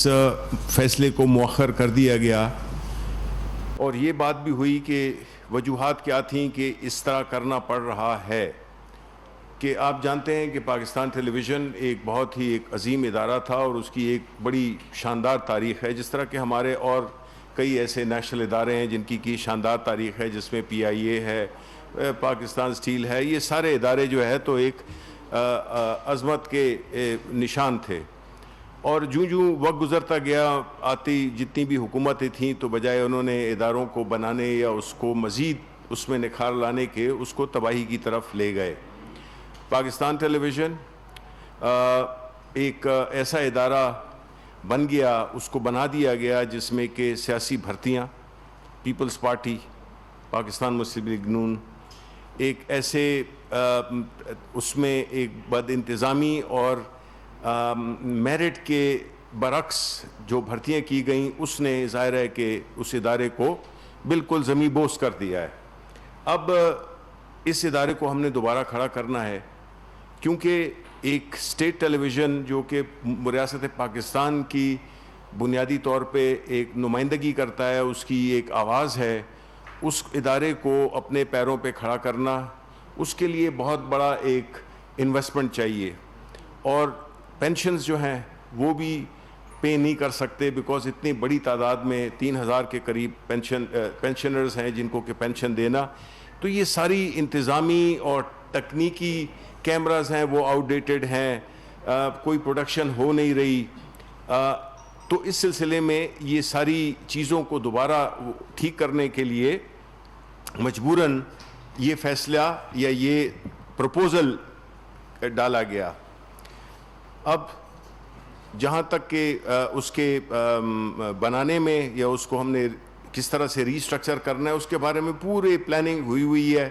اس فیصلے کو مؤخر کر دیا گیا اور یہ بات بھی ہوئی کہ وجوہات کیا تھیں کہ اس طرح کرنا پڑ رہا ہے کہ آپ جانتے ہیں کہ پاکستان ٹیلی ویژن ایک بہت ہی ایک عظیم ادارہ تھا اور اس کی ایک بڑی شاندار تاریخ ہے، جس طرح کہ ہمارے اور کئی ایسے نیشنل ادارے ہیں جن کی شاندار تاریخ ہے، جس میں پی آئی اے ہے، پاکستان اسٹیل ہے، یہ سارے ادارے جو ہے تو ایک عظمت کے نشان تھے۔ اور جوں وقت گزرتا گیا آتی جتنی بھی حکومتیں تھیں تو بجائے انہوں نے اداروں کو بنانے یا اس کو مزید اس میں نکھار لانے کے اس کو تباہی کی طرف لے گئے۔ پاکستان ٹیلی ویژن ایک ایسا ادارہ بن گیا، اس کو بنا دیا گیا جس میں کہ سیاسی بھرتیاں، پیپلز پارٹی، پاکستان مسلم لیگ نون، ایک ایسے اس میں ایک بد انتظامی اور میرٹ کے برعکس جو بھرتیاں کی گئیں، اس نے ظاہر ہے کہ اس ادارے کو بالکل زمیں بوس کر دیا ہے۔ اب اس ادارے کو ہم نے دوبارہ کھڑا کرنا ہے، کیونکہ ایک اسٹیٹ ٹیلی ویژن جو کہ ریاست پاکستان کی بنیادی طور پہ ایک نمائندگی کرتا ہے، اس کی ایک آواز ہے، اس ادارے کو اپنے پیروں پہ کھڑا کرنا، اس کے لیے بہت بڑا ایک انویسٹمنٹ چاہیے۔ اور پینشنز جو ہیں وہ بھی پے نہیں کر سکتے، بیکاز اتنی بڑی تعداد میں 3000 کے قریب پینشنرز ہیں جن کو کہ پینشن دینا، تو یہ ساری انتظامی اور تکنیکی کیمراز ہیں وہ آؤٹ ڈیٹڈ ہیں، کوئی پروڈکشن ہو نہیں رہی۔ تو اس سلسلے میں یہ ساری چیزوں کو دوبارہ ٹھیک کرنے کے لیے مجبوراً یہ فیصلہ یا یہ پروپوزل ڈالا گیا۔ اب جہاں تک کہ اس کے بنانے میں یا اس کو ہم نے کس طرح سے ری اسٹرکچر کرنا ہے، اس کے بارے میں پورے پلاننگ ہوئی ہے۔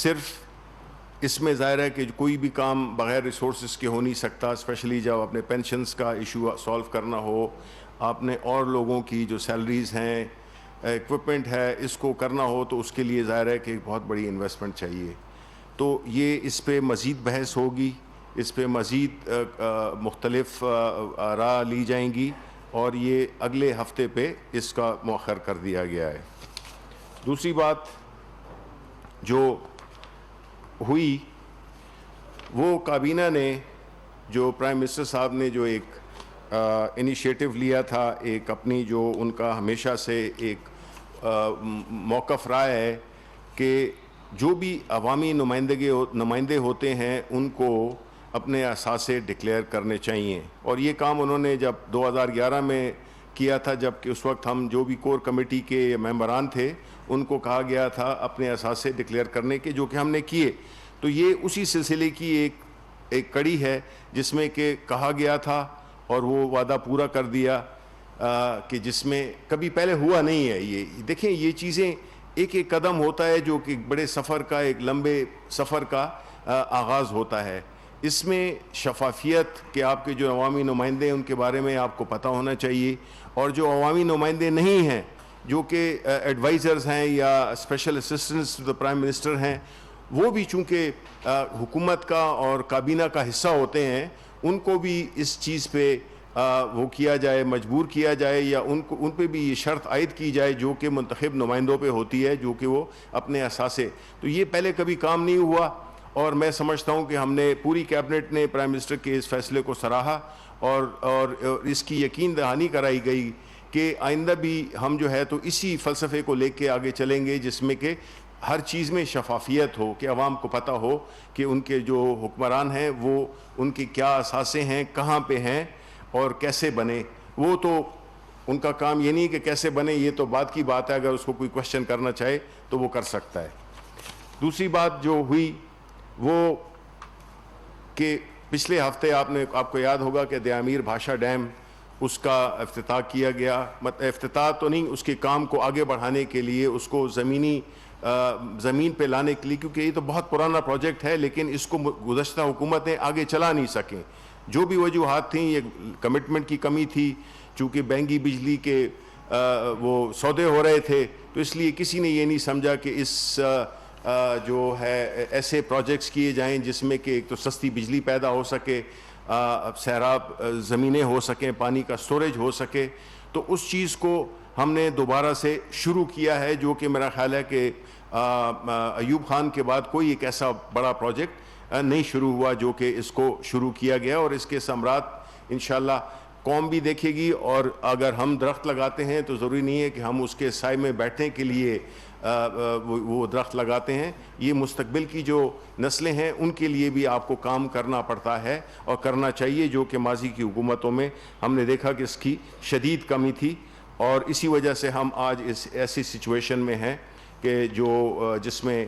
صرف اس میں ظاہر ہے کہ کوئی بھی کام بغیر ریسورسز کے ہو نہیں سکتا، اسپیشلی جب اپنے پینشنز کا ایشو سالو کرنا ہو، آپ نے اور لوگوں کی جو سیلریز ہیں، ایکوپمنٹ ہے، اس کو کرنا ہو تو اس کے لیے ظاہر ہے کہ ایک بہت بڑی انویسٹمنٹ چاہیے۔ تو یہ اس پہ مزید بحث ہوگی، اس پہ مزید مختلف آراء لی جائیں گی، اور یہ اگلے ہفتے پہ اس کا مؤخر کر دیا گیا ہے۔ دوسری بات جو ہوئی وہ کابینہ نے جو پرائم منسٹر صاحب نے جو ایک انیشیٹو لیا تھا، ایک اپنی جو ان کا ہمیشہ سے ایک موقف رہا ہے کہ جو بھی عوامی نمائندے ہوتے ہیں ان کو اپنے اثاثے ڈکلیئر کرنے چاہیے، اور یہ کام انہوں نے جب 2011 میں کیا تھا، جب کہ اس وقت ہم جو بھی کور کمیٹی کے ممبران تھے ان کو کہا گیا تھا اپنے اثاثے ڈکلیئر کرنے کے، جو کہ ہم نے کیے۔ تو یہ اسی سلسلے کی ایک کڑی ہے جس میں کہ کہا گیا تھا اور وہ وعدہ پورا کر دیا، کہ جس میں کبھی پہلے ہوا نہیں ہے۔ یہ دیکھیں، یہ چیزیں ایک ایک قدم ہوتا ہے جو کہ بڑے سفر کا، ایک لمبے سفر کا آغاز ہوتا ہے۔ اس میں شفافیت کہ آپ کے جو عوامی نمائندے ہیں ان کے بارے میں آپ کو پتہ ہونا چاہیے، اور جو عوامی نمائندے نہیں ہیں، جو کہ ایڈوائزرز ہیں یا special assistants to the prime minister ہیں، وہ بھی چونکہ حکومت کا اور کابینہ کا حصہ ہوتے ہیں، ان کو بھی اس چیز پہ وہ کیا جائے، مجبور کیا جائے، یا ان پہ بھی یہ شرط عائد کی جائے جو کہ منتخب نمائندوں پہ ہوتی ہے، جو کہ وہ اپنے اثاثے۔ تو یہ پہلے کبھی کام نہیں ہوا، اور میں سمجھتا ہوں کہ ہم نے پوری کیبنٹ نے پرائم منسٹر کے اس فیصلے کو سراہا، اور اس کی یقین دہانی کرائی گئی کہ آئندہ بھی ہم جو ہے تو اسی فلسفے کو لے کے آگے چلیں گے، جس میں کہ ہر چیز میں شفافیت ہو، کہ عوام کو پتہ ہو کہ ان کے جو حکمران ہیں وہ ان کی کیا اثاثے ہیں، کہاں پہ ہیں اور کیسے بنے۔ وہ تو ان کا کام یہ نہیں کہ کیسے بنے، یہ تو بعد کی بات ہے، اگر اس کو کوئی کوشچن کرنا چاہے تو وہ کر سکتا ہے۔ دوسری بات جو ہوئی وہ کہ پچھلے ہفتے آپ کو یاد ہوگا کہ دیامیر بھاشا ڈیم، اس کا افتتاح کیا گیا، افتتاح تو نہیں، اس کے کام کو آگے بڑھانے کے لیے، اس کو زمین پہ لانے کے لیے، کیونکہ یہ تو بہت پرانا پروجیکٹ ہے لیکن اس کو گزشتہ حکومتیں آگے چلا نہیں سکیں۔ جو بھی وجوہات تھیں، یہ کمٹمنٹ کی کمی تھی، چونکہ بہنگی بجلی کے وہ سودے ہو رہے تھے، تو اس لیے کسی نے یہ نہیں سمجھا کہ اس جو ہے ایسے پروجیکٹس کیے جائیں جس میں کہ ایک تو سستی بجلی پیدا ہو سکے، سیراب زمینیں ہو سکیں, پانی کا سٹوریج ہو سکے. تو اس چیز کو ہم نے دوبارہ سے شروع کیا ہے, جو کہ میرا خیال ہے کہ ایوب خان کے بعد کوئی ایک ایسا بڑا پروجیکٹ نہیں شروع ہوا جو کہ اس کو شروع کیا گیا, اور اس کے ثمرات انشاءاللہ قوم بھی دیکھے گی. اور اگر ہم درخت لگاتے ہیں تو ضروری نہیں ہے کہ ہم اس کے سائے میں بیٹھنے کے لیے وہ درخت لگاتے ہیں. یہ مستقبل کی جو نسلیں ہیں ان کے لیے بھی آپ کو کام کرنا پڑتا ہے اور کرنا چاہیے, جو کہ ماضی کی حکومتوں میں ہم نے دیکھا کہ اس کی شدید کمی تھی. اور اسی وجہ سے ہم آج اس ایسی سچویشن میں ہیں کہ جس میں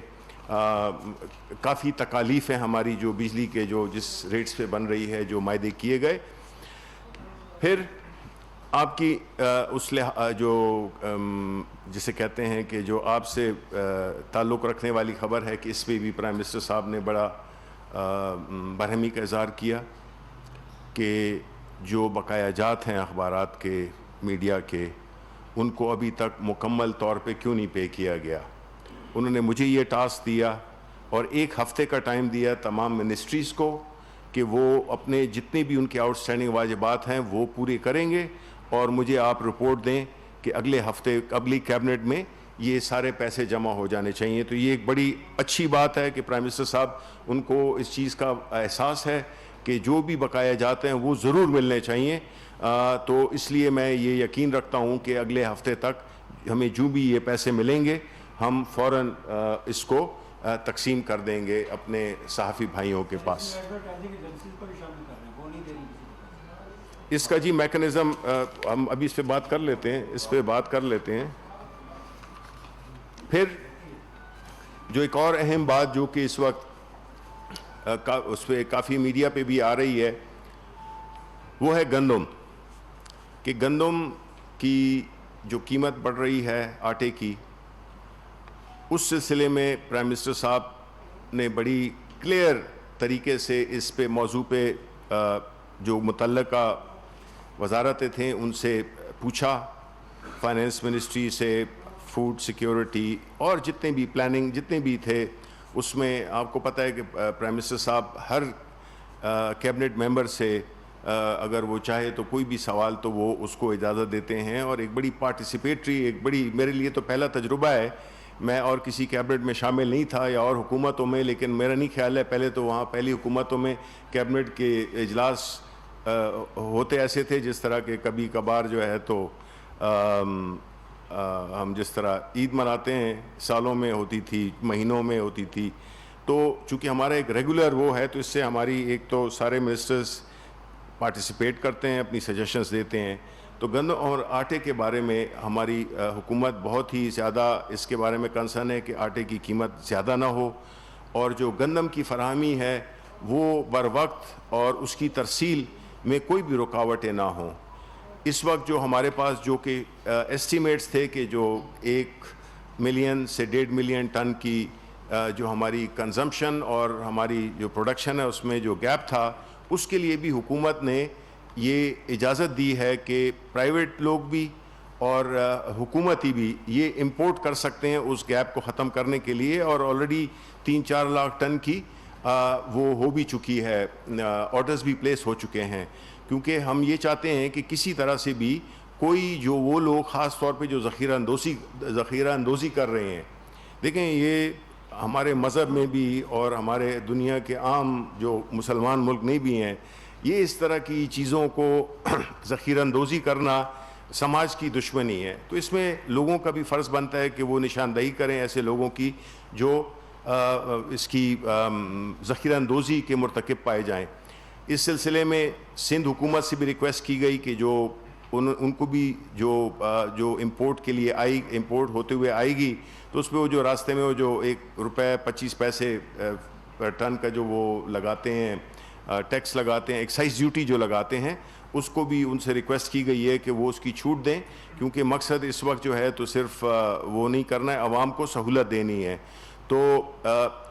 کافی تکالیف ہیں ہماری, جو بجلی کے جو جس ریٹس پہ بن رہی ہے, جو معاہدے کیے گئے. پھر آپ کی اس جو جسے کہتے ہیں کہ جو آپ سے تعلق رکھنے والی خبر ہے کہ اس پہ بھی پرائم منسٹر صاحب نے بڑا برہمی کا اظہار کیا کہ جو بقایا جات ہیں اخبارات کے, میڈیا کے, ان کو ابھی تک مکمل طور پہ کیوں نہیں پے کیا گیا. انہوں نے مجھے یہ ٹاسک دیا اور 1 ہفتے کا ٹائم دیا تمام منسٹریز کو کہ وہ اپنے جتنے بھی ان کے آؤٹ اسٹینڈنگ واجبات ہیں وہ پورے کریں گے, اور مجھے آپ رپورٹ دیں کہ اگلے ہفتے اگلی کیبنٹ میں یہ سارے پیسے جمع ہو جانے چاہیے. تو یہ ایک بڑی اچھی بات ہے کہ پرائم منسٹر صاحب ان کو اس چیز کا احساس ہے کہ جو بھی بقایا جاتے ہیں وہ ضرور ملنے چاہیے. تو اس لیے میں یہ یقین رکھتا ہوں کہ اگلے ہفتے تک ہمیں جو بھی یہ پیسے ملیں گے ہم فوراً اس کو تقسیم کر دیں گے اپنے صحافی بھائیوں کے پاس. اس کا جی میکنزم ہم ابھی اس پہ بات کر لیتے ہیں. پھر جو ایک اور اہم بات جو کہ اس وقت اس پہ کافی میڈیا پہ بھی آ رہی ہے وہ ہے گندم, کہ گندم کی جو قیمت بڑھ رہی ہے آٹے کی, اس سلسلے میں پرائم منسٹر صاحب نے بڑی کلیئر طریقے سے اس پہ موضوع پہ جو متعلقہ وزارتیں تھیں ان سے پوچھا, فائنینس منسٹری سے, فوڈ سیکیورٹی اور جتنے بھی پلاننگ جتنے بھی تھے. اس میں آپ کو پتہ ہے کہ پرائم منسٹر صاحب ہر کیبنٹ ممبر سے اگر وہ چاہے تو کوئی بھی سوال تو وہ اس کو اجازت دیتے ہیں, اور ایک بڑی پارٹیسپیٹری, ایک بڑی, میرے لیے تو پہلا تجربہ ہے, میں اور کسی کیبنٹ میں شامل نہیں تھا یا اور حکومتوں میں, لیکن میرا نہیں خیال ہے پہلے تو وہاں پہلی حکومتوں میں کیبنٹ کے اجلاس ہوتے ایسے تھے جس طرح کہ کبھی کبھار جو ہے تو ہم جس طرح عید مناتے ہیں سالوں میں ہوتی تھی, مہینوں میں ہوتی تھی. تو چونکہ ہمارا ایک ریگولر وہ ہے تو اس سے ہماری ایک تو سارے منسٹرز پارٹیسپیٹ کرتے ہیں, اپنی سجیشنز دیتے ہیں. تو گندم اور آٹے کے بارے میں ہماری حکومت بہت ہی زیادہ اس کے بارے میں کنسرن ہے کہ آٹے کی قیمت زیادہ نہ ہو, اور جو گندم کی فراہمی ہے وہ بر وقت اور اس کی ترسیل میں کوئی بھی رکاوٹیں نہ ہوں. اس وقت جو ہمارے پاس جو کہ ایسٹیمیٹس تھے کہ جو 1 ملین سے 1.5 ملین ٹن کی جو ہماری کنزمپشن اور ہماری جو پروڈکشن ہے اس میں جو گیپ تھا, اس کے لیے بھی حکومت نے یہ اجازت دی ہے کہ پرائیویٹ لوگ بھی اور حکومتی بھی یہ امپورٹ کر سکتے ہیں اس گیپ کو ختم کرنے کے لیے. اور آلریڈی 3-4 لاکھ ٹن کی وہ ہو بھی چکی ہے, آرڈرز بھی پلیس ہو چکے ہیں, کیونکہ ہم یہ چاہتے ہیں کہ کسی طرح سے بھی کوئی جو وہ لوگ خاص طور پہ جو ذخیرہ اندوزی کر رہے ہیں, دیکھیں یہ ہمارے مذہب میں بھی اور ہمارے دنیا کے عام جو مسلمان ملک نہیں بھی ہیں, یہ اس طرح کی چیزوں کو ذخیرہ اندوزی کرنا سماج کی دشمنی ہے. تو اس میں لوگوں کا بھی فرض بنتا ہے کہ وہ نشاندہی کریں ایسے لوگوں کی جو اس کی ذخیرہ اندوزی کے مرتکب پائے جائیں. اس سلسلے میں سندھ حکومت سے بھی ریکویسٹ کی گئی کہ جو ان کو بھی جو امپورٹ کے لیے امپورٹ ہوتے ہوئے آئے گی تو اس پہ وہ جو راستے میں وہ جو ₹1.25 ٹن کا جو وہ لگاتے ہیں ٹیکس لگاتے ہیں, ایکسائز ڈیوٹی جو لگاتے ہیں, اس کو بھی ان سے ریکویسٹ کی گئی ہے کہ وہ اس کی چھوٹ دیں, کیونکہ مقصد اس وقت جو ہے تو صرف وہ نہیں کرنا ہے, عوام کو سہولت دینی ہے. تو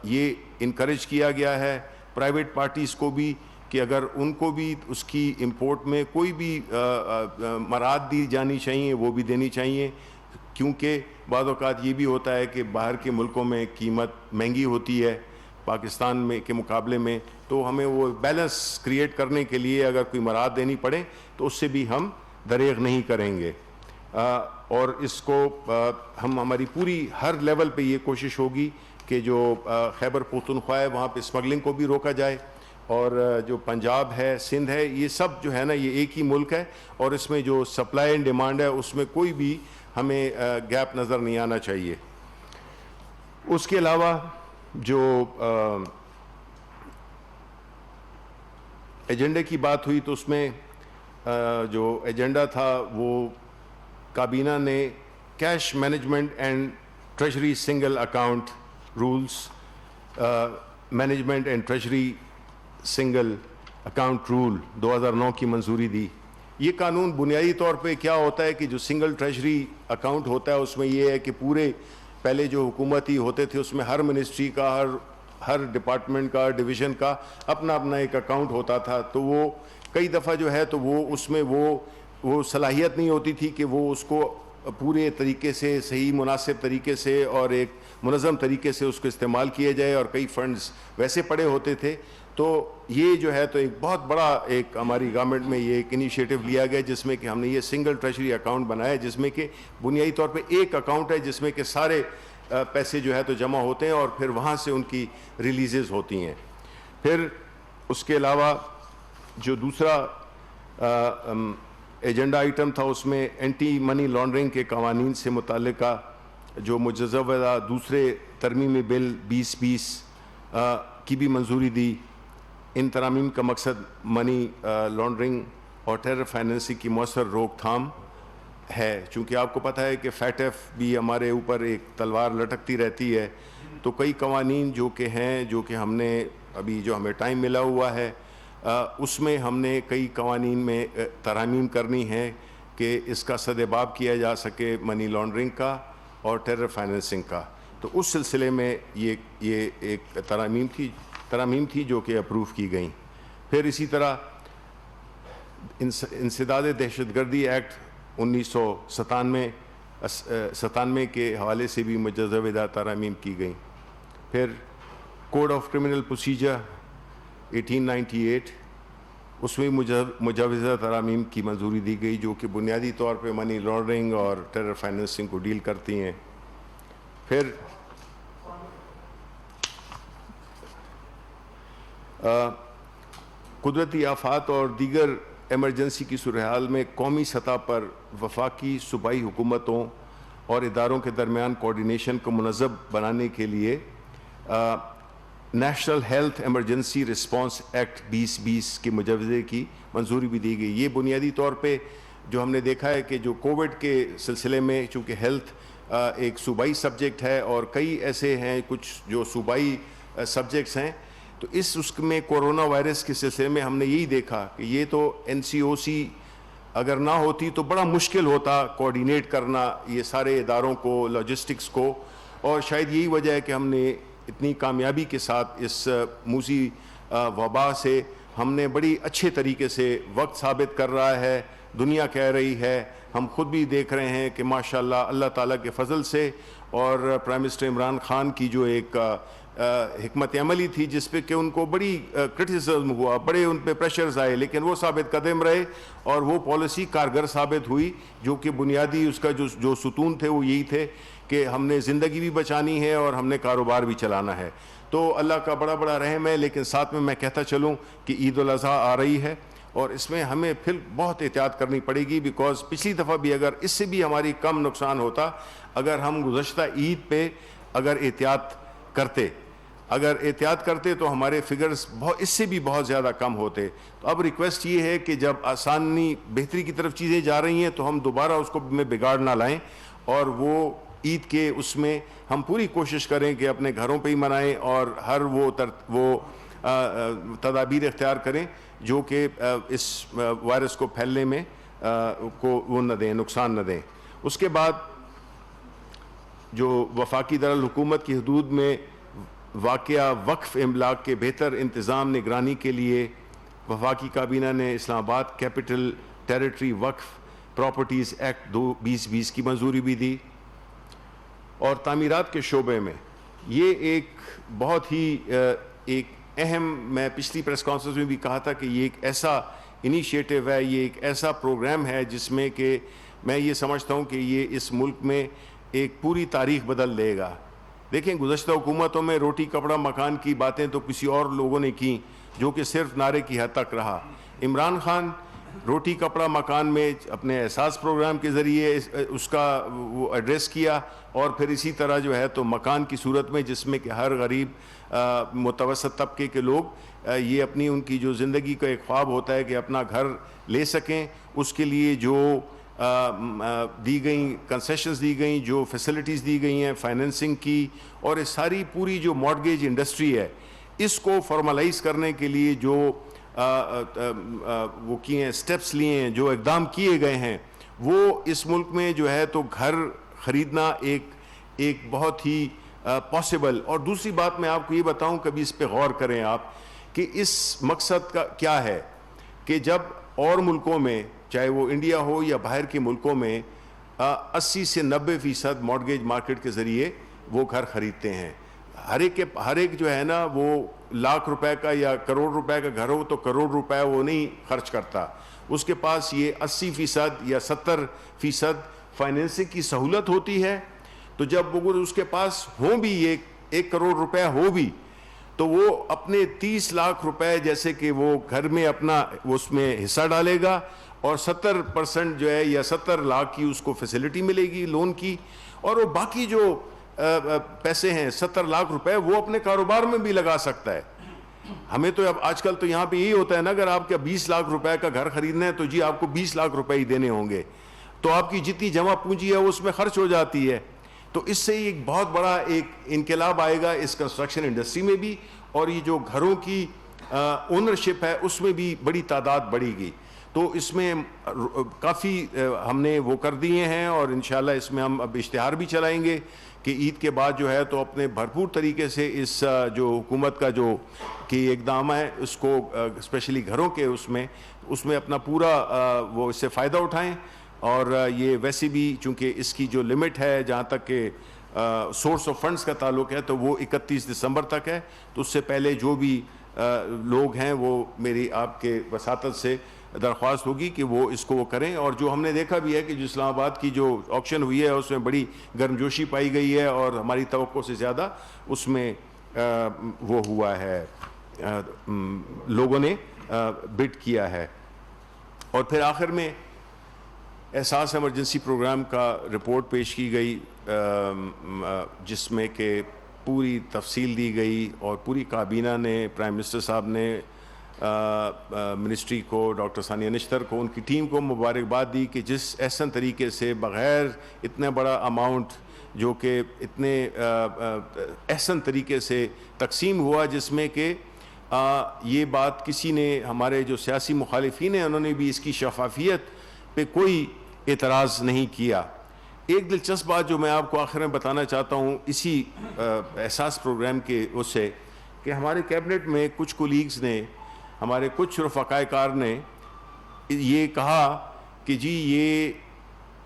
یہ انکریج کیا گیا ہے پرائیویٹ پارٹیز کو بھی کہ اگر ان کو بھی اس کی امپورٹ میں کوئی بھی مراعات دی جانی چاہیے وہ بھی دینی چاہیے, کیونکہ بعض اوقات یہ بھی ہوتا ہے کہ باہر کے ملکوں میں قیمت مہنگی ہوتی ہے پاکستان میں کے مقابلے میں, تو ہمیں وہ بیلنس کریٹ کرنے کے لیے اگر کوئی مراعات دینی پڑے تو اس سے بھی ہم دریغ نہیں کریں گے. اور اس کو ہماری پوری ہر لیول پہ یہ کوشش ہوگی کہ جو خیبر پختونخوا ہے وہاں پہ اسمگلنگ کو بھی روکا جائے, اور جو پنجاب ہے, سندھ ہے, یہ سب جو ہے نا یہ ایک ہی ملک ہے, اور اس میں جو سپلائی اینڈ ڈیمانڈ ہے اس میں کوئی بھی ہمیں گیپ نظر نہیں آنا چاہیے. اس کے علاوہ جو ایجنڈے کی بات ہوئی تو اس میں جو ایجنڈا تھا وہ کابینہ نے cash management and treasury single account rules, management and treasury single account rule 2009 کی منظوری دی. یہ قانون بنیادی طور پہ کیا ہوتا ہے کہ جو سنگل ٹریجری اکاؤنٹ ہوتا ہے اس میں یہ ہے کہ پورے پہلے جو حکومتی ہوتے تھے اس میں ہر منسٹری کا, ہر ڈپارٹمنٹ کا, ڈویژن کا اپنا اپنا ایک اکاؤنٹ ہوتا تھا, تو وہ کئی دفعہ جو ہے تو وہ اس میں وہ صلاحیت نہیں ہوتی تھی کہ وہ اس کو پورے طریقے سے صحیح مناسب طریقے سے اور ایک منظم طریقے سے اس کو استعمال کیا جائے, اور کئی فنڈز ویسے پڑے ہوتے تھے. تو یہ جو ہے تو ایک بہت بڑا ایک ہماری گورنمنٹ میں یہ ایک انیشیٹو لیا گیا جس میں کہ ہم نے یہ سنگل ٹریجری اکاؤنٹ بنایا, جس میں کہ بنیادی طور پہ ایک اکاؤنٹ ہے جس میں کہ سارے پیسے جو ہے تو جمع ہوتے ہیں اور پھر وہاں سے ان کی ریلیزز ہوتی ہیں. پھر اس کے علاوہ جو دوسرا ایجنڈا آئٹم تھا اس میں اینٹی منی لانڈرنگ کے قوانین سے متعلقہ جو مجوزہ دوسرے ترمیمی بل 2020 کی بھی منظوری دی. ان ترامیم کا مقصد منی لانڈرنگ اور ٹیرر فائنینسنگ کی مؤثر روک تھام ہے. چونکہ آپ کو پتہ ہے کہ فیٹ ایف بھی ہمارے اوپر ایک تلوار لٹکتی رہتی ہے, تو کئی قوانین جو کہ ہیں جو کہ ہم نے ابھی جو ہمیں ٹائم ملا ہوا ہے اس میں ہم نے کئی قوانین میں ترامیم کرنی ہے کہ اس کا سدباب کیا جا سکے منی لانڈرنگ کا اور ٹیرر فائنینسنگ کا. تو اس سلسلے میں یہ ایک ترامیم تھی جو کہ اپروو کی گئیں. پھر اسی طرح انسداد دہشت گردی ایکٹ 1997 کے حوالے سے بھی مجوزہ ترامیم کی گئیں. پھر کوڈ آف کرمنل پروسیجر 1898 اس میں مجوزہ ترامیم کی منظوری دی گئی جو کہ بنیادی طور پہ منی لانڈرنگ اور ٹیرر فائنینسنگ کو ڈیل کرتی ہیں. پھر قدرتی آفات اور دیگر ایمرجنسی کی صورتحال میں قومی سطح پر وفاقی صوبائی حکومتوں اور اداروں کے درمیان کوارڈینیشن کو منظم بنانے کے لیے national health emergency response act 2020 کے مجوزے کی منظوری بھی دی گئی. یہ بنیادی طور پہ جو ہم نے دیکھا ہے کہ جو کووڈ کے سلسلے میں چونکہ ہیلتھ ایک صوبائی سبجیکٹ ہے اور کئی ایسے ہیں کچھ جو صوبائی سبجیکٹس ہیں, تو اس میں کورونا وائرس کے سلسلے میں ہم نے یہی دیکھا کہ یہ تو NCOC اگر نہ ہوتی تو بڑا مشکل ہوتا کوارڈینیٹ کرنا یہ سارے اداروں کو, لاجسٹکس کو, اور شاید یہی وجہ ہے کہ ہم نے اتنی کامیابی کے ساتھ اس موذی وبا سے ہم نے بڑی اچھے طریقے سے وقت ثابت کر رہا ہے, دنیا کہہ رہی ہے, ہم خود بھی دیکھ رہے ہیں کہ ماشاءاللہ اللہ تعالیٰ کے فضل سے اور پرائم منسٹر عمران خان کی جو ایک حکمت عملی تھی جس پہ کہ ان کو بڑی کرٹیسزم ہوا, بڑے ان پہ پریشرز آئے, لیکن وہ ثابت قدم رہے اور وہ پالیسی کارگر ثابت ہوئی جو کہ بنیادی اس کا جو ستون تھے وہ یہی تھے کہ ہم نے زندگی بھی بچانی ہے اور ہم نے کاروبار بھی چلانا ہے. تو اللہ کا بڑا بڑا رحم ہے. لیکن ساتھ میں کہتا چلوں کہ عید الاضحیٰ آ رہی ہے اور اس میں ہمیں پھر بہت احتیاط کرنی پڑے گی, بیکاز پچھلی دفعہ بھی اگر اس سے بھی ہماری کم نقصان ہوتا اگر ہم گزشتہ عید پہ اگر احتیاط کرتے تو ہمارے فگرز اس سے بھی بہت زیادہ کم ہوتے. تو اب ریکویسٹ یہ ہے کہ جب آسانی بہتری کی طرف چیزیں جا رہی ہیں تو ہم دوبارہ اس کو میں بگاڑ نہ لائیں, اور وہ عید کے اس میں ہم پوری کوشش کریں کہ اپنے گھروں پہ ہی منائیں اور ہر وہ تدابیر اختیار کریں جو کہ اس وائرس کو پھیلنے میں وہ نہ دیں, نقصان نہ دیں. اس کے بعد جو وفاقی دارالحکومت کی حدود میں واقعہ وقف املاک کے بہتر انتظام نگرانی کے لیے وفاقی کابینہ نے اسلام آباد کیپٹل ٹیریٹری وقف پراپرٹیز ایکٹ 2020 کی منظوری بھی دی. اور تعمیرات کے شعبے میں یہ ایک بہت ہی ایک اہم، میں پچھلی پریس کانفرنس میں بھی کہا تھا کہ یہ ایک ایسا انیشیٹو ہے، یہ ایک ایسا پروگرام ہے جس میں کہ میں یہ سمجھتا ہوں کہ یہ اس ملک میں ایک پوری تاریخ بدل دے گا. دیکھیں گزشتہ حکومتوں میں روٹی کپڑا مکان کی باتیں تو کسی اور لوگوں نے کی جو کہ صرف نعرے کی حد تک رہا. عمران خان روٹی کپڑا مکان میں اپنے احساس پروگرام کے ذریعے اس کا وہ ایڈریس کیا، اور پھر اسی طرح جو ہے تو مکان کی صورت میں جس میں کہ ہر غریب متوسط طبقے کے لوگ یہ اپنی ان کی جو زندگی کا ایک خواب ہوتا ہے کہ اپنا گھر لے سکیں، اس کے لیے جو دی گئیں کنسیشنز دی گئیں، جو فیسلٹیز دی گئی ہیں فائنینسنگ کی، اور اس ساری پوری جو مارگیج انڈسٹری ہے اس کو فارملائز کرنے کے لیے جو وہ کیے ہیں سٹیپس لیے ہیں، جو اقدام کیے گئے ہیں، وہ اس ملک میں جو ہے تو گھر خریدنا ایک بہت ہی پاسبل. اور دوسری بات میں آپ کو یہ بتاؤں، کبھی اس پہ غور کریں آپ کہ اس مقصد کا کیا ہے کہ جب اور ملکوں میں چاہے وہ انڈیا ہو یا باہر کے ملکوں میں 80 سے 90% مارگیج مارکیٹ کے ذریعے وہ گھر خریدتے ہیں. ہر ایک جو ہے نا وہ لاکھ روپے کا یا کروڑ روپے کا گھر ہو تو کروڑ روپے وہ نہیں خرچ کرتا، اس کے پاس یہ 80% یا 70% فائنینسنگ کی سہولت ہوتی ہے. تو جب وہ اس کے پاس ہوں بھی یہ 1 کروڑ روپے ہو بھی تو وہ اپنے 30 لاکھ روپے جیسے کہ وہ گھر میں اپنا اس میں حصہ ڈالے گا، اور 70% جو ہے یا 70 لاکھ کی اس کو فیسلٹی ملے گی لون کی، اور وہ باقی جو پیسے ہیں 70 لاکھ روپے وہ اپنے کاروبار میں بھی لگا سکتا ہے. ہمیں تو اب آج کل تو یہاں پہ یہی ہوتا ہے نا، اگر آپ کا 20 لاکھ روپے کا گھر خریدنا ہے تو جی آپ کو 20 لاکھ روپے ہی دینے ہوں گے، تو آپ کی جتنی جمع پونجی ہے اس میں خرچ ہو جاتی ہے. تو اس سے ایک بہت بڑا ایک انقلاب آئے گا اس کنسٹرکشن انڈسٹری میں بھی، اور یہ جو گھروں کی اونرشپ ہے اس میں بھی بڑی تعداد بڑھے گی. تو اس میں کافی ہم نے وہ کر دیے ہیں، اور انشاءاللہ اس میں ہم اب اشتہار بھی چلائیں گے کہ عید کے بعد جو ہے تو اپنے بھرپور طریقے سے اس جو حکومت کا جو کہ اقدام ہے اس کو اسپیشلی گھروں کے اس میں اپنا پورا وہ اس سے فائدہ اٹھائیں. اور یہ ویسے بھی چونکہ اس کی جو لمٹ ہے جہاں تک کہ سورس آف فنڈز کا تعلق ہے تو وہ 31 دسمبر تک ہے، تو اس سے پہلے جو بھی لوگ ہیں وہ میری آپ کے وساطت سے درخواست ہوگی کہ وہ اس کو وہ کریں. اور جو ہم نے دیکھا بھی ہے کہ جو اسلام آباد کی جو آکشن ہوئی ہے اس میں بڑی گرمجوشی پائی گئی ہے، اور ہماری توقع سے زیادہ اس میں وہ ہوا ہے، لوگوں نے بڈ کیا ہے. اور پھر آخر میں احساس ایمرجنسی پروگرام کا رپورٹ پیش کی گئی جس میں کہ پوری تفصیل دی گئی، اور پوری کابینہ نے، پرائم منسٹر صاحب نے منسٹری کو، ڈاکٹر ثانیہ نشتر کو، ان کی ٹیم کو مبارکباد دی کہ جس احسن طریقے سے بغیر اتنا بڑا اماؤنٹ جو کہ اتنے احسن طریقے سے تقسیم ہوا، جس میں کہ یہ بات کسی نے، ہمارے جو سیاسی مخالفین ہیں انہوں نے بھی اس کی شفافیت پہ کوئی اعتراض نہیں کیا. ایک دلچسپ بات جو میں آپ کو آخر میں بتانا چاہتا ہوں اسی احساس پروگرام کے اس سے، کہ ہمارے کیبنٹ میں کچھ کولیگز نے، ہمارے کچھ رفقائے کار نے یہ کہا کہ جی یہ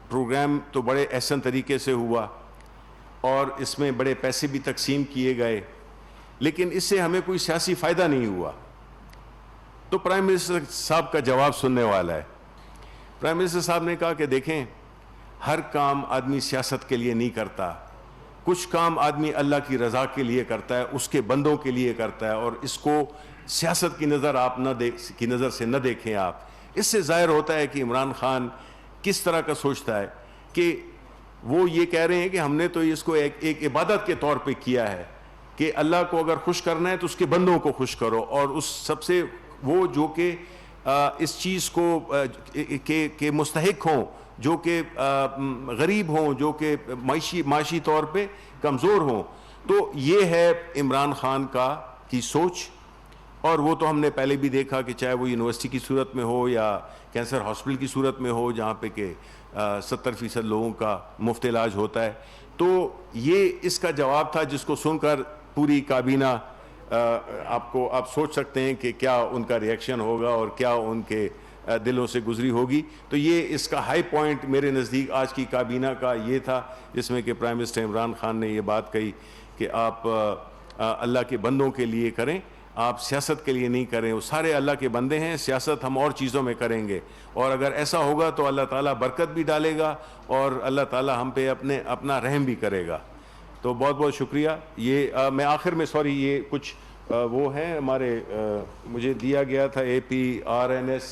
پروگرام تو بڑے احسن طریقے سے ہوا اور اس میں بڑے پیسے بھی تقسیم کیے گئے، لیکن اس سے ہمیں کوئی سیاسی فائدہ نہیں ہوا. تو پرائم منسٹر صاحب کا جواب سننے والا ہے. پرائم منسٹر صاحب نے کہا کہ دیکھیں، ہر کام آدمی سیاست کے لیے نہیں کرتا، کچھ کام آدمی اللہ کی رضا کے لیے کرتا ہے، اس کے بندوں کے لیے کرتا ہے، اور اس کو سیاست کی نظر سے نہ دیکھیں آپ. اس سے ظاہر ہوتا ہے کہ عمران خان کس طرح کا سوچتا ہے، کہ وہ یہ کہہ رہے ہیں کہ ہم نے تو اس کو ایک عبادت کے طور پہ کیا ہے کہ اللہ کو اگر خوش کرنا ہے تو اس کے بندوں کو خوش کرو، اور اس سب سے وہ جو کہ اس چیز کو کہ مستحق ہوں، جو کہ غریب ہوں، جو کہ معاشی طور پہ کمزور ہوں. تو یہ ہے عمران خان کی سوچ. اور وہ تو ہم نے پہلے بھی دیکھا کہ چاہے وہ یونیورسٹی کی صورت میں ہو یا کینسر ہاسپٹل کی صورت میں ہو جہاں پہ کہ 70% لوگوں کا مفت علاج ہوتا ہے. تو یہ اس کا جواب تھا جس کو سن کر پوری کابینہ آپ سوچ سکتے ہیں کہ کیا ان کا ریئیکشن ہوگا اور کیا ان کے دلوں سے گزری ہوگی. تو یہ اس کا ہائی پوائنٹ میرے نزدیک آج کی کابینہ کا یہ تھا، جس میں کہ پرائم منسٹر عمران خان نے یہ بات کہی کہ آپ اللہ کے بندوں کے لیے کریں, آپ سیاست کے لیے نہیں کریں. وہ سارے اللہ کے بندے ہیں, سیاست ہم اور چیزوں میں کریں گے, اور اگر ایسا ہوگا تو اللہ تعالیٰ برکت بھی ڈالے گا اور اللہ تعالیٰ ہم پہ اپنا رحم بھی کرے گا. تو بہت بہت شکریہ. یہ میں آخر میں سوری یہ کچھ وہ ہیں ہمارے مجھے دیا گیا تھا APRNS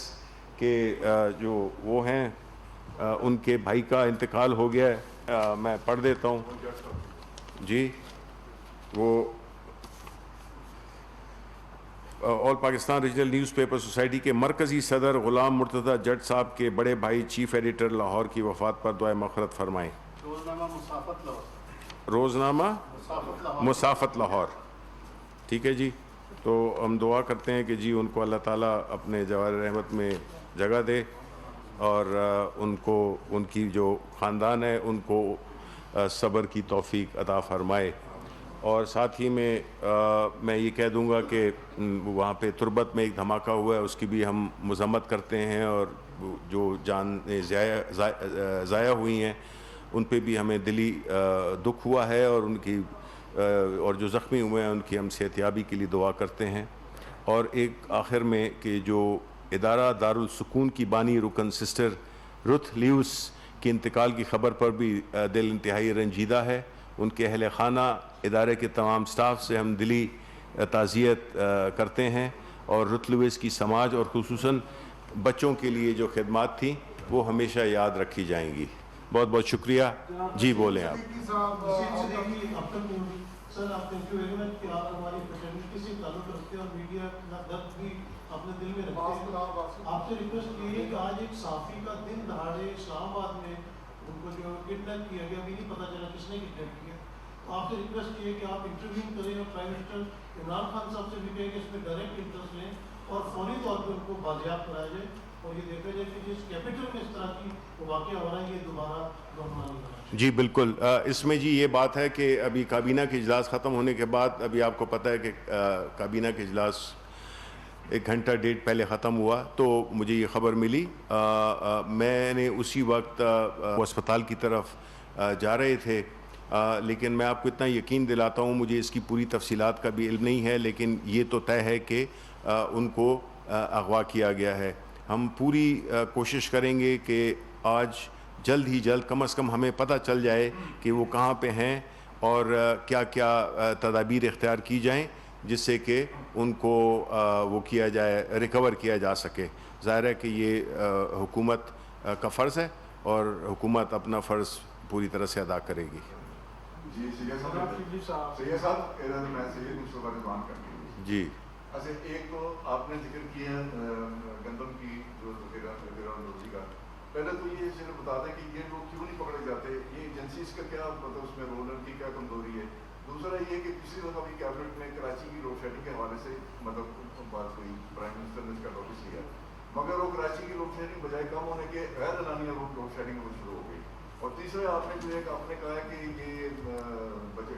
کے جو وہ ہیں ان کے بھائی کا انتقال ہو گیا ہے, میں پڑھ دیتا ہوں. جی, وہ all Pakistan regional newspaper society کے مرکزی صدر غلام مرتضیٰ جٹ صاحب کے بڑے بھائی چیف ایڈیٹر لاہور کی وفات پر دعائے مغفرت فرمائیں. روزنامہ مسافت لاہور. ٹھیک ہے جی, تو ہم دعا کرتے ہیں کہ جی ان کو اللہ تعالیٰ اپنے جوار رحمت میں جگہ دے اور ان کو ان کی جو خاندان ہے ان کو صبر کی توفیق عطا فرمائے. اور ساتھ ہی میں یہ کہہ دوں گا کہ وہاں پہ تربت میں ایک دھماکہ ہوا ہے, اس کی بھی ہم مذمت کرتے ہیں, اور جو جانیں ضائع ہوئی ہیں ان پہ بھی ہمیں دلی دکھ ہوا ہے, اور ان کی اور جو زخمی ہوئے ہیں ان کی ہم صحتیابی کے لیے دعا کرتے ہیں. اور ایک آخر میں کہ جو ادارہ دارالسکون کی بانی رکن سسٹر رتھ لیوس کے انتقال کی خبر پر بھی دل انتہائی رنجیدہ ہے. ان کے اہل خانہ, ادارے کے تمام سٹاف سے ہم دلی تعزیت کرتے ہیں, اور رتھ لیوس کی سماج اور خصوصاً بچوں کے لیے جو خدمات تھیں وہ ہمیشہ یاد رکھی جائیں گی. بہت بہت شکریہ. جی بولیں آپ. سر آپ تھینک یو ویری مچ کہ آپ ہماری فیٹرنیٹی سے تعلق رکھتے ہیں اور میڈیا کا درد بھی اپنے دل میں رکھتے ہیں. آپ سے ریکویسٹ کی ہے کہ آج ایک صحافی کا دن دہاڑے اسلام آباد میں ان کو جو کڈنیپ کیا گیا, ابھی نہیں پتہ چلا کس نے کڈنیپ کیا. آپ سے ریکویسٹ کی ہے کہ آپ انٹرویو کریں اور پرائم منسٹر عمران خان صاحب سے بھی کہیں کہ اس میں ڈائریکٹ انٹرسٹ لیں اور فوری طور پہ ان کو بازیاب کرایا جائے, اور یہ دیکھا جائے کہ جس کیپٹل میں اس طرح کی واقعہ ہو رہا ہے یہ دوبارہ دہرانا نہیں ہونا. جی بالکل. اس میں جی یہ بات ہے کہ ابھی کابینہ کے اجلاس ختم ہونے کے بعد, ابھی آپ کو پتہ ہے کہ کابینہ کے اجلاس 1 گھنٹہ 1.5 پہلے ختم ہوا, تو مجھے یہ خبر ملی. میں نے اسی وقت وہ اسپتال کی طرف جا رہے تھے, لیکن میں آپ کو اتنا یقین دلاتا ہوں, مجھے اس کی پوری تفصیلات کا بھی علم نہیں ہے, لیکن یہ تو طے ہے کہ ان کو اغوا کیا گیا ہے. ہم پوری کوشش کریں گے کہ آج جلد ہی جلد کم از کم ہمیں پتہ چل جائے کہ وہ کہاں پہ ہیں اور کیا کیا تدابیر اختیار کی جائیں جس سے کہ ان کو وہ کیا جائے, ریکور کیا جا سکے. ظاہر ہے کہ یہ حکومت کا فرض ہے اور حکومت اپنا فرض پوری طرح سے ادا کرے گی. جی سید صاحب میں سید مصطفیٰ رضوان کرتی ہوں. جی اچھا, ایک تو آپ نے ذکر کیا گندم کی جو روزی کا, پہلے تو یہ صرف بتا دیں کہ یہ لوگ کیوں نہیں پکڑے جاتے, یہ ایجنسیز کا کیا مطلب اس میں رول ہے, کی کیا کمزوری ہے. دوسرا یہ کہ پچھلی دفعہ بھی کیبنٹ میں کراچی کی لوڈ شیڈنگ کے حوالے سے مطلب بات ہوئی, پرائم منسٹر نے اس کا نوٹس لیا, مگر وہ کراچی کی لوڈ شیڈنگ بجائے کم ہونے کے غیر اعلانیہ لوڈ شیڈنگ وہ شروع ہو گئی. اور تیسرا آپ نے جو ایک آپ نے کہا ہے کہ یہ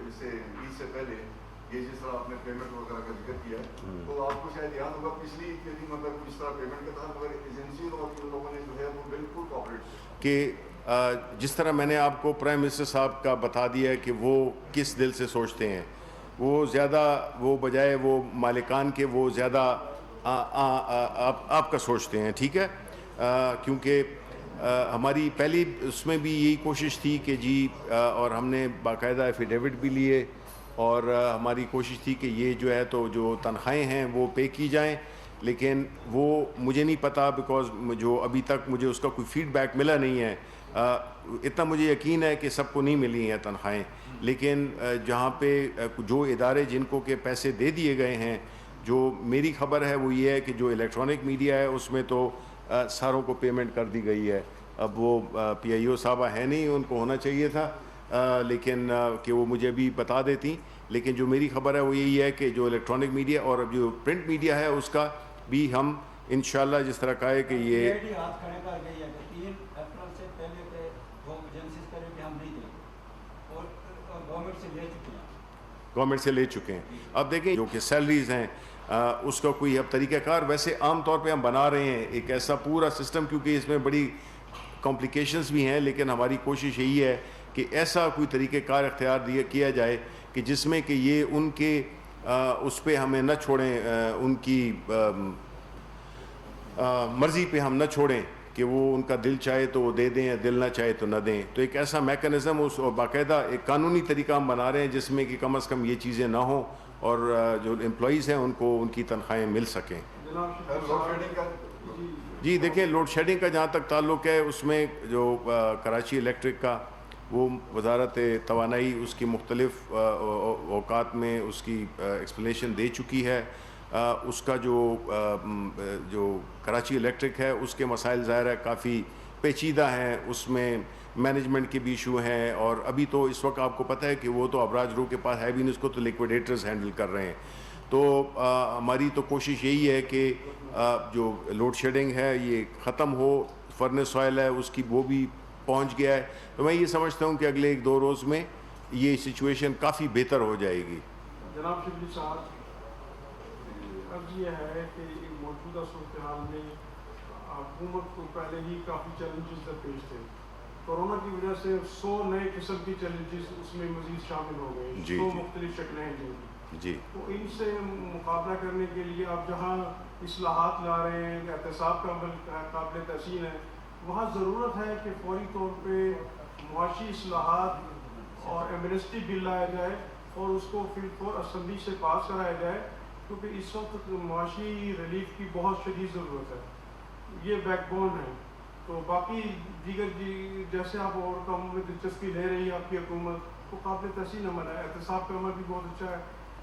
اس سے عید سے پہلے یہ جس طرح آپ نے پیمنٹ وغیرہ کا ذکر کیا ہے, تو آپ کو شاید یاد ہوگا پچھلی یعنی مطلب اس طرح پیمنٹ کا تھا, مگر ایجنسی اور ان لوگوں نے جو ہے وہ بالکل کوآپریٹ کہ جس طرح میں نے آپ کو پرائم منسٹر صاحب کا بتا دیا ہے کہ وہ کس دل سے سوچتے ہیں, وہ زیادہ وہ بجائے وہ مالکان کے وہ زیادہ آپ کا سوچتے ہیں. ٹھیک ہے, کیونکہ ہماری پہلی اس میں بھی یہی کوشش تھی کہ جی, اور ہم نے باقاعدہ ایفیڈیوٹ بھی لیے, اور ہماری کوشش تھی کہ یہ جو ہے تو جو تنخواہیں ہیں وہ پے کی جائیں, لیکن وہ مجھے نہیں پتا بیکاز جو ابھی تک مجھے اس کا کوئی فیڈ بیک ملا نہیں ہے. اتنا مجھے یقین ہے کہ سب کو نہیں ملی ہیں تنخواہیں, لیکن جہاں پہ جو ادارے جن کو کہ پیسے دے دیے گئے ہیں, جو میری خبر ہے وہ یہ ہے کہ جو الیکٹرانک میڈیا ہے اس میں تو ساروں کو پیمنٹ کر دی گئی ہے. اب وہ PIO صاحبہ ہے نہیں, ان کو ہونا چاہیے تھا, لیکن کہ وہ مجھے بھی بتا دیتی. لیکن جو میری خبر ہے وہ یہی ہے کہ جو الیکٹرانک میڈیا اور جو پرنٹ میڈیا ہے اس کا بھی ہم انشاءاللہ جس طرح کہا ہے کہ یہ گورنمنٹ سے لے چکے ہیں. اب دیکھیں جو کہ سیلریز ہیں اس کا کوئی اب طریقہ کار ویسے عام طور پہ ہم بنا رہے ہیں ایک ایسا پورا سسٹم, کیونکہ اس میں بڑی کمپلیکیشنز بھی ہیں, لیکن ہماری کوشش یہی ہے کہ ایسا کوئی طریقہ کار اختیار کیا جائے کہ جس میں کہ یہ ان کے اس پہ ہمیں نہ چھوڑیں، ان کی مرضی پہ ہم نہ چھوڑیں کہ وہ ان کا دل چاہے تو وہ دے دیں یا دل نہ چاہے تو نہ دیں. تو ایک ایسا میکانزم اس اور باقاعدہ ایک قانونی طریقہ ہم بنا رہے ہیں جس میں کہ کم از کم یہ چیزیں نہ ہوں اور جو امپلائیز ہیں ان کو ان کی تنخواہیں مل سکیں. جی دیکھیں، لوڈ شیڈنگ کا جہاں تک تعلق ہے اس میں جو کراچی الیکٹرک کا وہ وزارت توانائی اس کی مختلف اوقات میں اس کی ایکسپلینیشن دے چکی ہے. اس کا جو کراچی الیکٹرک ہے اس کے مسائل ظاہر ہے کافی پیچیدہ ہیں، اس میں مینجمنٹ کے بھی ایشو ہیں، اور ابھی تو اس وقت آپ کو پتہ ہے کہ وہ تو ابراج رو کے پاس ہے بھی نہیں، اس کو تو لیکویڈیٹرز ہینڈل کر رہے ہیں. تو ہماری تو کوشش یہی ہے کہ جو لوڈ شیڈنگ ہے یہ ختم ہو. فرنس آئل ہے اس کی وہ بھی پہنچ گیا ہے. تو میں یہ سمجھتا ہوں کہ اگلے 1-2 روز میں یہ سچویشن کافی بہتر ہو جائے گی. جناب شبلی صاحب، عرض یہ ہے کہ موجودہ صورتحال میں حکومت کو پہلے ہی کافی چیلنجز درپیش تھے. کورونا کی وجہ سے 100 نئے قسم کی چیلنجز اس میں مزید شامل ہو گئے. 100 مختلف شکلیں ہیں جی. تو ان سے مقابلہ کرنے کے لیے آپ جہاں اصلاحات لا رہے ہیں، احتساب کا عمل قابل تحسین ہے، وہاں ضرورت ہے کہ فوری طور پہ معاشی اصلاحات اور ایمنسٹی بل لایا جائے اور اس کو فی الفور اسمبلی سے پاس کرایا جائے، کیونکہ اس وقت معاشی ریلیف کی بہت شدید ضرورت ہے. یہ بیک بون ہے. تو باقی دیگر جیسے آپ اور کام میں دلچسپی لے رہی ہے آپ کی حکومت، وہ قابل تحسین عمل ہے. احتساب کا عمل بھی بہت اچھا ہے،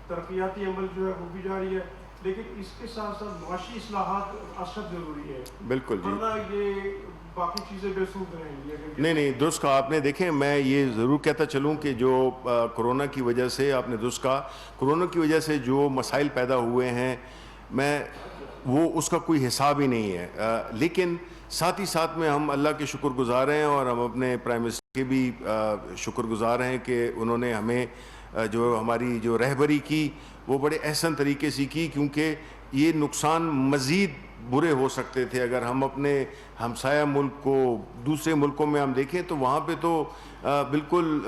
ترقیاتی عمل جو ہے وہ بھی جاری ہے، لیکن اس کے ساتھ ساتھ معاشی اصلاحات اشد ضروری ہے. بالکل جی. ورنہ یہ باقی چیزیں بے سود رہیں گی. نہیں درست کہا آپ نے. دیکھیں میں یہ ضرور کہتا چلوں کہ جو کرونا کی وجہ سے، آپ نے درست کہا، کرونا کی وجہ سے جو مسائل پیدا ہوئے ہیں وہ اس کا کوئی حساب ہی نہیں ہے. لیکن ساتھ ہی ساتھ میں ہم اللہ کے شکر گزار ہیں اور ہم اپنے پرائم منسٹر کے بھی شکر گزار ہیں کہ انہوں نے ہمیں جو ہماری جو رہبری کی وہ بڑے احسن طریقے سے کی، کیونکہ یہ نقصان مزید برے ہو سکتے تھے اگر ہم اپنے ہمسایہ ملک کو، دوسرے ملکوں میں ہم دیکھیں تو وہاں پہ تو بالکل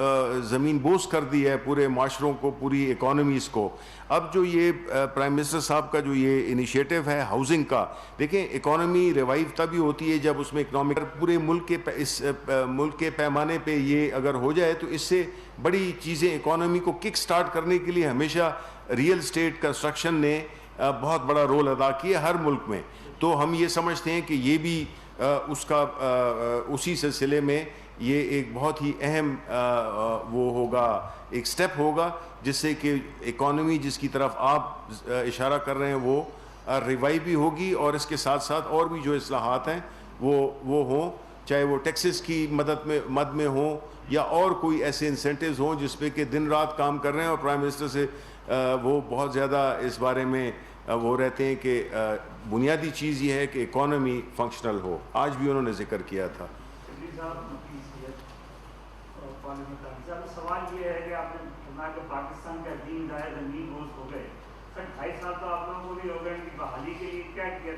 زمین بوس کر دی ہے پورے معاشروں کو، پوری اکانومیز کو. اب جو یہ پرائم منسٹر صاحب کا جو یہ انیشیٹو ہے ہاؤسنگ کا، دیکھیں اکانومی ریوائیو تبھی ہوتی ہے جب اس میں اکنامک پورے ملک کے پیمانے پہ یہ اگر ہو جائے تو اس سے بڑی چیزیں اکانومی کو کک سٹارٹ کرنے کے لیے ہمیشہ ریئل اسٹیٹ کنسٹرکشن نے بہت بڑا رول ادا کیا ہر ملک میں. تو ہم یہ سمجھتے ہیں کہ یہ بھی اس کا اسی سلسلے میں یہ ایک بہت ہی اہم وہ ہوگا، ایک سٹیپ ہوگا جس سے کہ اکانومی جس کی طرف آپ اشارہ کر رہے ہیں وہ ریوائیو بھی ہوگی، اور اس کے ساتھ ساتھ اور بھی جو اصلاحات ہیں وہ ہوں، چاہے وہ ٹیکسز کی مد میں ہوں یا اور کوئی ایسے انسینٹیوز ہوں جس پہ کہ دن رات کام کر رہے ہیں. اور پرائم منسٹر سے وہ بہت زیادہ اس بارے میں وہ رہتے ہیں کہ بنیادی چیز یہ ہے کہ اکانومی فنکشنل ہو. آج بھی انہوں نے ذکر کیا تھا. سوال یہ ہے کہ آپ نے سنا کہ پاکستان کا دین دائر زمین روز ہو گئے، 2.5 سال تو آپ لوگوں کو بھی ہو گئے ان کی بحالی کے لیے کیا کیا؟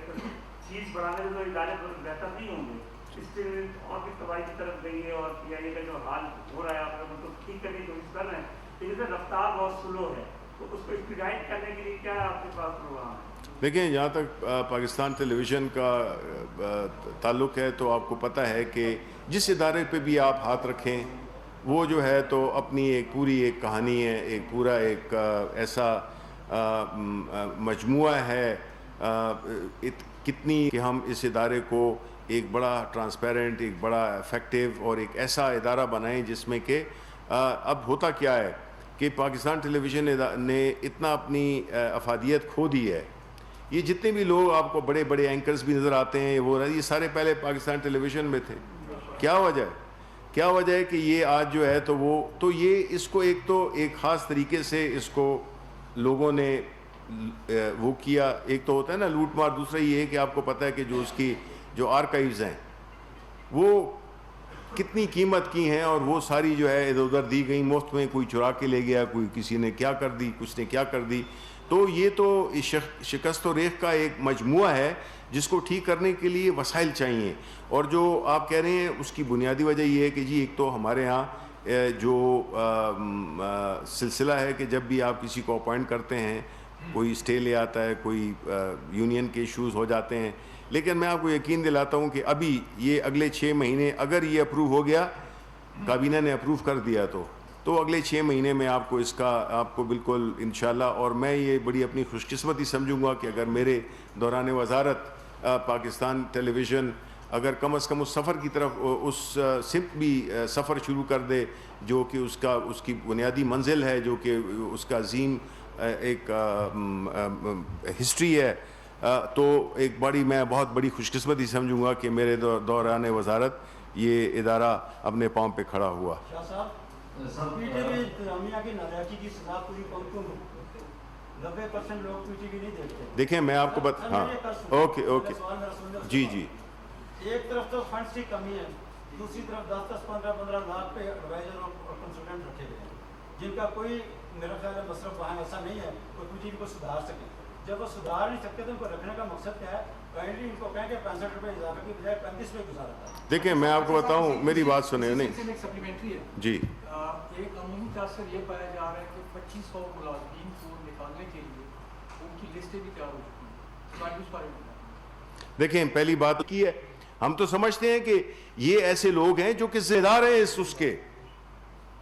چیز بڑھانے سے تو ادارے بہتر نہیں ہوں گے. اس سے اور بھی تباہی کی طرف گئی ہے، اور پی آئی اے کا جو حال ہو رہا ہے آپ لوگ تو ٹھیک کرنے کی کوشش کر رہے ہیں، لیکن اس رفتار بہت سلو ہے. تو اس کو ایکسپیڈائٹ کرنے کے لیے کیا آپ کے پاس پروگرام ہے؟ دیکھیں جہاں تک پاکستان ٹیلی ویژن کا تعلق ہے تو آپ کو پتہ ہے کہ جس ادارے پہ بھی آپ ہاتھ رکھیں وہ جو ہے تو اپنی ایک پوری ایک کہانی ہے، ایک پورا ایک ایسا مجموعہ ہے کتنی کہ ہم اس ادارے کو ایک بڑا ٹرانسپیرنٹ، ایک بڑا افیکٹو اور ایک ایسا ادارہ بنائیں جس میں کہ اب ہوتا کیا ہے کہ پاکستان ٹیلی ویژن نے اتنا اپنی افادیت کھو دی ہے. یہ جتنے بھی لوگ آپ کو بڑے بڑے اینکرز بھی نظر آتے ہیں یہ سارے پہلے پاکستان ٹیلی ویژن میں تھے. کیا وجہ ہے کہ یہ آج جو ہے تو یہ اس کو ایک خاص طریقے سے اس کو لوگوں نے وہ کیا. ایک تو ہوتا ہے نا لوٹ مار، دوسرا یہ ہے کہ آپ کو پتہ ہے کہ جو اس کی جو آرکائیوز ہیں وہ کتنی قیمت کی ہیں اور وہ ساری جو ہے ادھر ادھر دی گئی مفت میں، کوئی چرا کے لے گیا، کوئی کسی نے کیا کر دی، کچھ نے کیا کر دی. تو یہ تو شکست و ریخ کا ایک مجموعہ ہے جس کو ٹھیک کرنے کے لیے وسائل چاہیے. اور جو آپ کہہ رہے ہیں اس کی بنیادی وجہ یہ ہے کہ جی ایک تو ہمارے ہاں جو سلسلہ ہے کہ جب بھی آپ کسی کو اپوائنٹ کرتے ہیں کوئی اسٹے لے آتا ہے, کوئی یونین کے ایشوز ہو جاتے ہیں, لیکن میں آپ کو یقین دلاتا ہوں کہ ابھی یہ اگلے 6 مہینے اگر یہ اپروو ہو گیا, کابینہ نے اپروو کر دیا تو اگلے 6 مہینے میں آپ کو اس کا آپ کو بالکل انشاءاللہ, اور میں یہ بڑی اپنی خوش قسمتی سمجھوں گا کہ اگر میرے دوران وزارت پاکستان ٹیلی ویژن اگر کم از کم اس سفر کی طرف اس سمت بھی سفر شروع کر دے جو کہ اس کی بنیادی منزل ہے, جو کہ اس کا عظیم ایک ہسٹری ہے, تو ایک میں بہت بڑی خوش قسمتی سمجھوں گا کہ میرے دوران وزارت یہ ادارہ اپنے پاؤں پہ کھڑا ہوا. پی ٹی وی انتظامیہ کی ناراضگی کی سزا پوری قوم کو 90% لوگ پی ٹی وی نہیں دیکھتے. دیکھیں میں آپ کو ہاں اوکے جی ایک طرف تو فنڈز کی کمی ہے, دوسری طرف 10-15 لاکھ پہ ایڈوائزر اور کنسلٹنٹ رکھے گئے ہیں جن کا کوئی میرا خیال ہے مصرف وہاں ایسا نہیں ہے کوئی پی ٹی وی کو سدھار سکے. جب وہ سدھار نہیں سکتے تو ان کو رکھنے کا مقصد کیا ہے؟ کائنڈلی ان کو کہیں کہ 65 روپے اضافے کی بجائے 35 روپے گزارا تھا. دیکھیں میں آپ کو بتاؤں, میری بات سنیں. نہیں سپلیمنٹری ہے جی, ایک عمومی تاثر یہ پایا جا رہا ہے کہ 2500 ملازمین کو نکالنے کے لیے ان کی لسٹیں بھی تیار ہو چکی ہیں. دیکھیں پہلی بات کی ہے, ہم تو سمجھتے ہیں کہ یہ ایسے لوگ ہیں جو کہ ذمہ دار ہیں اس کے,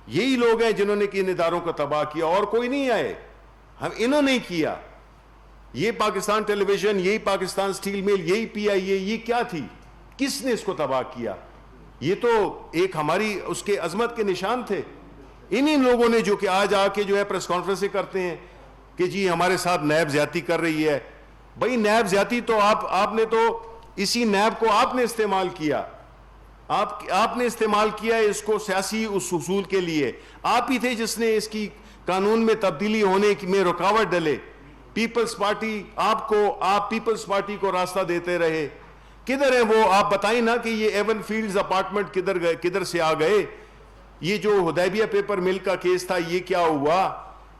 یہی لوگ ہیں جنہوں نے کہ ان اداروں کو تباہ کیا, اور کوئی نہیں آئے, انہوں نے کیا. یہ پاکستان ٹیلی ویژن, یہی پاکستان اسٹیل مل, یہی پی آئی اے, یہ کیا تھی؟ کس نے اس کو تباہ کیا؟ یہ تو ایک ہماری اس کے عظمت کے نشان تھے. انہی لوگوں نے جو کہ آج آ کے جو ہے پریس کانفرنسیں کرتے ہیں کہ جی ہمارے ساتھ نیب زیادتی کر رہی ہے. بھائی نیب زیادتی تو آپ نے تو اسی نیب کو آپ نے استعمال کیا, آپ نے استعمال کیا اس کو سیاسی اس حصول کے لیے. آپ ہی تھے جس نے اس کی قانون میں تبدیلی ہونے میں رکاوٹ ڈلے. پیپلز پارٹی آپ پیپلز پارٹی کو راستہ دیتے رہے. کدھر ہیں وہ؟ آپ بتائیں نا کہ یہ ایون فیلڈز اپارٹمنٹ کدھر سے آ گئے؟ یہ جو حدیبیہ پیپر مل کا کیس تھا یہ کیا ہوا؟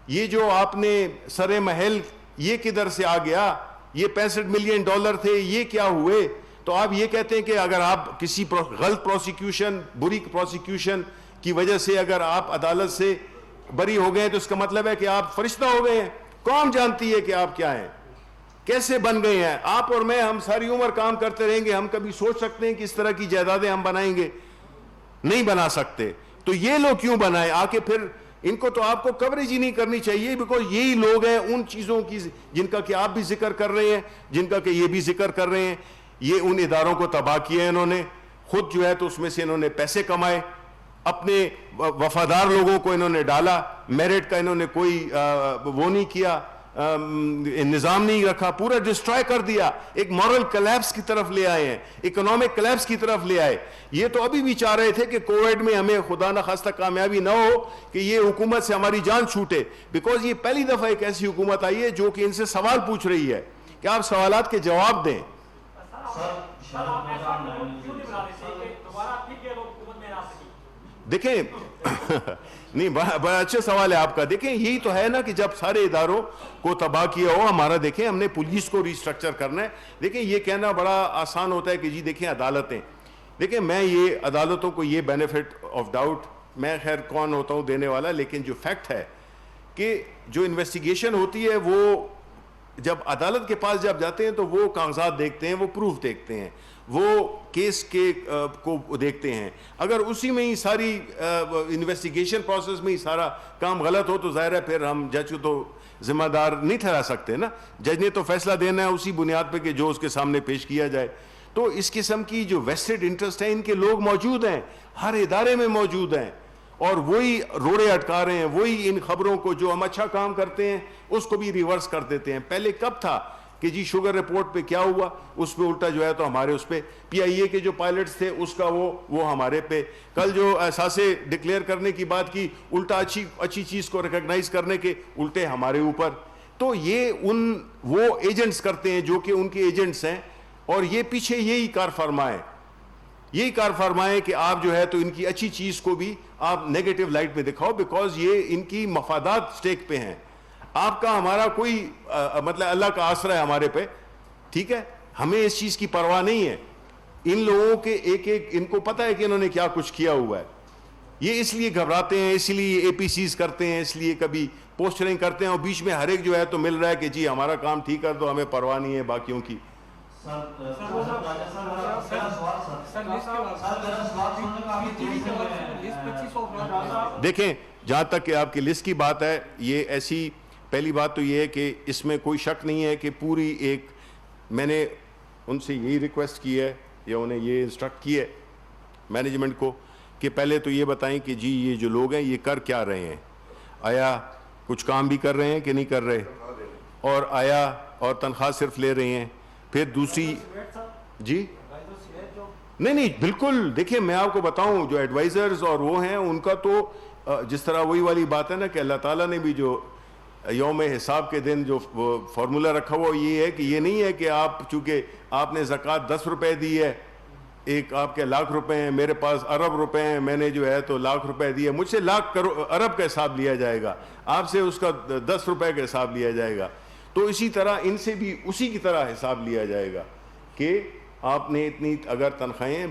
یہ جو آپ نے سر محل یہ کدھر سے آ گیا؟ یہ $65 ملین تھے, یہ کیا ہوئے؟ تو آپ یہ کہتے ہیں کہ اگر آپ کسی غلط پروسیکیوشن, بری پروسیکیوشن کی وجہ سے اگر آپ عدالت سے بری ہو گئے تو اس کا مطلب ہے کہ آپ فرشتہ ہو گئے ہیں. قوم جانتی ہے کہ آپ کیا ہیں, کیسے بن گئے ہیں. آپ اور میں ہم ساری عمر کام کرتے رہیں گے, ہم کبھی سوچ سکتے ہیں کہ اس طرح کی جائیدادیں ہم بنائیں گے؟ نہیں بنا سکتے. تو یہ لوگ کیوں بنائے آ کے؟ پھر ان کو تو آپ کو کوریج ہی نہیں کرنی چاہیے, بیکاز یہی لوگ ہیں ان چیزوں کی جن کا کہ آپ بھی ذکر کر رہے ہیں, جن کا کہ یہ بھی ذکر کر رہے ہیں. یہ ان اداروں کو تباہ کیا انہوں نے خود جو ہے, تو اس میں سے انہوں نے پیسے کمائے, اپنے وفادار لوگوں کو انہوں نے ڈالا, میرٹ کا انہوں نے کوئی وہ نہیں کیا, نظام نہیں رکھا, پورا ڈسٹرائے کر دیا. ایک مورل کلیپس کی طرف لے آئے ہیں, اکنامک کلیپس کی طرف لے آئے. یہ تو ابھی بھی چاہ رہے تھے کہ کووڈ میں ہمیں خدا نہ خواستہ کامیابی نہ ہو کہ یہ حکومت سے ہماری جان چھوٹے, بیکاز یہ پہلی دفعہ ایک ایسی حکومت آئی ہے جو کہ ان سے سوال پوچھ رہی ہے کہ آپ سوالات کے جواب دیں. دیکھیں نہیں, بڑا اچھا سوال ہے آپ کا. دیکھیں یہی تو ہے نا کہ جب سارے اداروں کو تباہ کیا ہو ہمارا, دیکھیں ہم نے پولیس کو ریسٹرکچر کرنا ہے. دیکھیں یہ کہنا بڑا آسان ہوتا ہے کہ جی دیکھیں عدالتیں, دیکھیں میں یہ عدالتوں کو یہ بینیفٹ آف ڈاؤٹ, میں خیر کون ہوتا ہوں دینے والا, لیکن جو فیکٹ ہے کہ جو انویسٹیگیشن ہوتی ہے وہ جب عدالت کے پاس جب جاتے ہیں تو وہ کاغذات دیکھتے ہیں, وہ پروف دیکھتے ہیں, وہ کیس کے کو دیکھتے ہیں. اگر اسی میں ہی ساری انویسٹیگیشن پروسیس میں ہی سارا کام غلط ہو تو ظاہر ہے پھر ہم جج کو تو ذمہ دار نہیں ٹھہرا سکتے نا. جج نے تو فیصلہ دینا ہے اسی بنیاد پہ کہ جو اس کے سامنے پیش کیا جائے. تو اس قسم کی جو ویسٹڈ انٹرسٹ ہے ان کے لوگ موجود ہیں, ہر ادارے میں موجود ہیں, اور وہی روڑے اٹکا رہے ہیں, وہی ان خبروں کو جو ہم اچھا کام کرتے ہیں اس کو بھی ریورس کر دیتے ہیں. پہلے کب تھا کہ جی شوگر رپورٹ پہ کیا ہوا, اس پہ الٹا جو ہے تو ہمارے اس پہ پی آئی اے کے جو پائلٹس تھے اس کا وہ ہمارے پہ. کل جو احساسے ڈکلیئر کرنے کی بات کی, الٹا اچھی چیز کو ریکگنائز کرنے کے الٹے ہمارے اوپر. تو یہ وہ ایجنٹس کرتے ہیں جو کہ ان کے ایجنٹس ہیں, اور یہ پیچھے یہی کار فرما ہے, یہی کار فرما ہے کہ آپ جو ہے تو ان کی اچھی چیز کو بھی آپ نیگیٹو لائٹ میں دکھاؤ, بیکاز یہ ان کی مفادات سٹیک پہ ہیں. آپ کا ہمارا کوئی مطلب اللہ کا آسرا ہے ہمارے پہ, ٹھیک ہے, ہمیں اس چیز کی پرواہ نہیں ہے. ان لوگوں کے ایک ان کو پتہ ہے کہ انہوں نے کیا کچھ کیا ہوا ہے. یہ اس لیے گھبراتے ہیں، اس لیے اے پی سیز کرتے ہیں، اس لیے کبھی پوسٹرنگ کرتے ہیں، اور بیچ میں ہر ایک جو ہے تو مل رہا ہے کہ جی ہمارا کام ٹھیک کر دو، ہمیں پرواہ نہیں ہے باقیوں کی. دیکھیں جہاں تک کہ آپ کی لسٹ کی بات ہے، یہ ایسی پہلی بات تو یہ ہے کہ اس میں کوئی شک نہیں ہے کہ پوری ایک، میں نے ان سے یہی ریکویسٹ کی ہے یا انہیں یہ انسٹرکٹ کی ہے مینجمنٹ کو کہ پہلے تو یہ بتائیں کہ جی یہ جو لوگ ہیں یہ کر کیا رہے ہیں، آیا کچھ کام بھی کر رہے ہیں کہ نہیں کر رہے، اور آیا اور تنخواہ صرف لے رہے ہیں. پھر دوسری جی نہیں بالکل، دیکھیں میں آپ کو بتاؤں جو ایڈوائزرز اور وہ ہیں ان کا تو جس طرح وہی والی بات ہے نا کہ اللہ تعالیٰ نے بھی جو یوم حساب کے دن جو فارمولہ رکھا ہوا یہ ہے کہ یہ نہیں ہے کہ آپ چونکہ آپ نے زکوٰۃ 10 روپے دی ہے، ایک آپ کے لاکھ روپے ہیں، میرے پاس ارب روپے ہیں، میں نے جو ہے تو لاکھ روپے دیے، مجھ سے ارب کا حساب لیا جائے گا، آپ سے اس کا 10 روپے کا حساب لیا جائے گا. تو اسی طرح ان سے بھی اسی کی طرح حساب لیا جائے گا کہ آپ نے اتنی اگر تنخواہیں.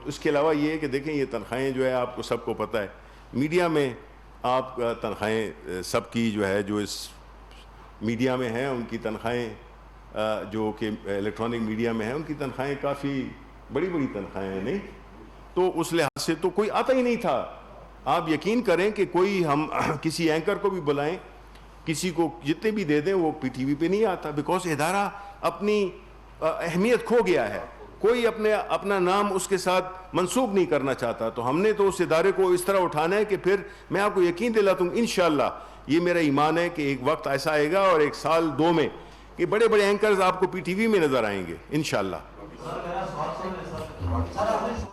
اس کے علاوہ یہ ہے کہ دیکھیں یہ تنخواہیں جو ہے آپ کو سب کو پتہ ہے، میڈیا میں آپ تنخواہیں سب کی جو ہے جو اس میڈیا میں ہیں ان کی تنخواہیں جو کہ الیکٹرانک میڈیا میں ہیں ان کی تنخواہیں کافی بڑی بڑی تنخواہیں ہیں، نہیں تو اس لحاظ سے تو کوئی آتا ہی نہیں تھا. آپ یقین کریں کہ کوئی ہم کسی اینکر کو بھی بلائیں، کسی کو جتنے بھی دے دیں وہ پی ٹی وی پہ نہیں آتا، بیکاز ادارہ اپنی اہمیت کھو گیا ہے، کوئی اپنا نام اس کے ساتھ منسوب نہیں کرنا چاہتا. تو ہم نے تو اس ادارے کو اس طرح اٹھانا ہے کہ پھر میں آپ کو یقین دلاتا ہوں انشاءاللہ یہ میرا ایمان ہے کہ ایک وقت ایسا آئے گا اور 1 سال 2 میں کہ بڑے بڑے اینکرز آپ کو پی ٹی وی میں نظر آئیں گے انشاءاللہ.